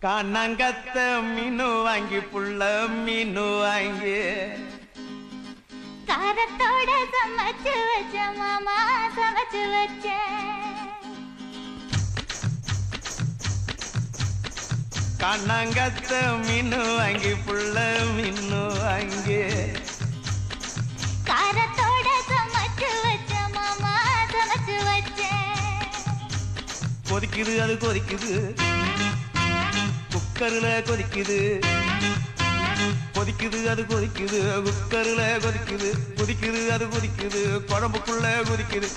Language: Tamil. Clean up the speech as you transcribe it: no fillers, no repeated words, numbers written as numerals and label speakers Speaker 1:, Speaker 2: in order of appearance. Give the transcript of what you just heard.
Speaker 1: காணாங்கத்த மீனு வாங்கி புள்ள மீனு வாங்கி
Speaker 2: காரத்தோட சமைச்சு வச்ச மாமா சமைச்சு வச்ச
Speaker 1: காணாங்கத்த மீனு வாங்கி புள்ள மீனு வாங்கி
Speaker 2: காரத்தோட சமைச்சு வச்ச மாமா சமைச்சு வச்ச
Speaker 1: கொதிக்குது அது கொதிக்குது குக்கர்ல கொதிக்குது கொதிக்குது அது கொதிக்குது குக்கர்ல கொதிக்குது கொதிக்குது அது கொதிக்குது குழம்புக்குள்ள கொதிக்குது